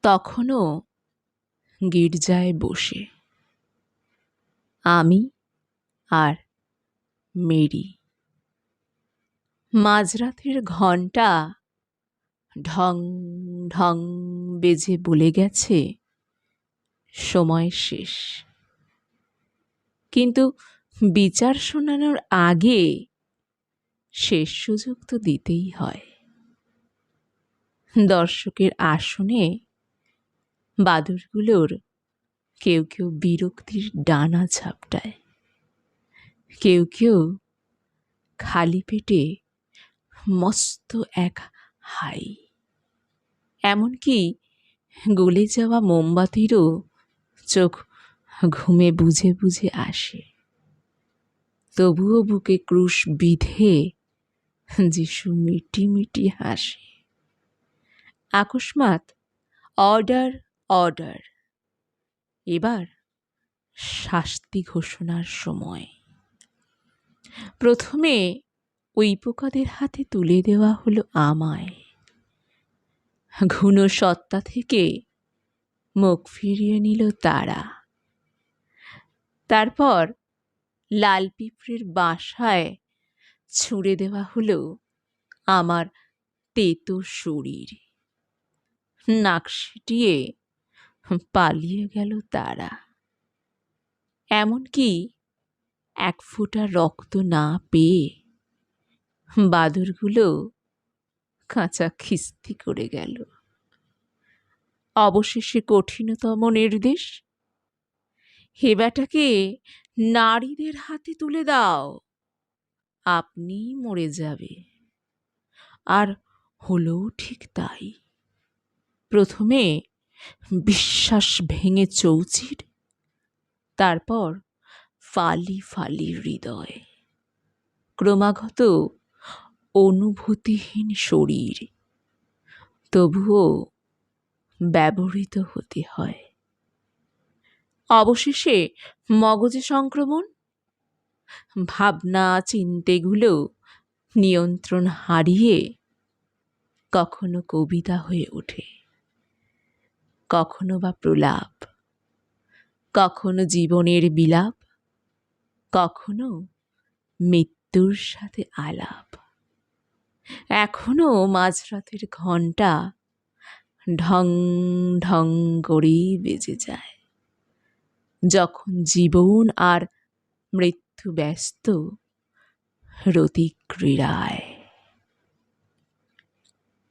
তখনও গির্জায় বসে আমি আর মেরি। মাঝরাতের ঘণ্টা ঢং ঢং বেজে বলে গেছে সময় শেষ। কিন্তু বিচার শোনানোর আগে শেষ সুযোগ তো দিতেই হয়। দর্শকের আসনে বাদুড়গুলোর কেউ কেউ বিরক্তির ডানা ঝাপটায়, কেউ কেউ খালি পেটে মস্ত এক হাই। এমনকি গলে যাওয়া মোমবাতিরও চোখ ঘুমে বুঝে বুঝে আসে। তবুও বুকে ক্রুশ বিধে যিশু মিটি মিটি হাসে। আকস্মাৎ অর্ডার অর্ডার, এবার শাস্তি ঘোষণার সময়। প্রথমে ওই পোকাদের হাতে তুলে দেওয়া হলো আমায়। ঘুনো সত্তা থেকে মুখ ফিরিয়ে নিল তারা। তারপর লাল পিঁপড়ের বাসায় ছুঁড়ে দেওয়া হলো আমার তেতো শরীর। নাক সিটিয়ে পালিয়ে গেল তারা। এমনকি এক ফোঁটা রক্ত না পেয়ে বাদুড়গুলো কাঁচা খিস্তি করে গেল। অবশেষে কঠিনতম নির্দেশ, হে বেটাকে নারীদের হাতে তুলে দাও, আপনি মরে যাবে। আর হলো ঠিক তাই। প্রথমে বিশ্বাস ভেঙে চৌচির, তারপর ফালি ফালি হৃদয়, ক্রমাগত অনুভূতিহীন শরীর। তবুও ব্যবহৃত হতে হয়। অবশেষে মগজে সংক্রমণ, ভাবনা চিন্তেগুলো নিয়ন্ত্রণ হারিয়ে কখনো কবিতা হয়ে ওঠে, কখনো বা প্রলাপ, কখনো জীবনের বিলাপ, কখনো মৃত্যুর সাথে আলাপ। এখনো মাঝরাতের ঘণ্টা ঢং ঢং করেই বেজে যায়, যখন জীবন আর মৃত্যু ব্যস্ত রতিক্রীড়ায়।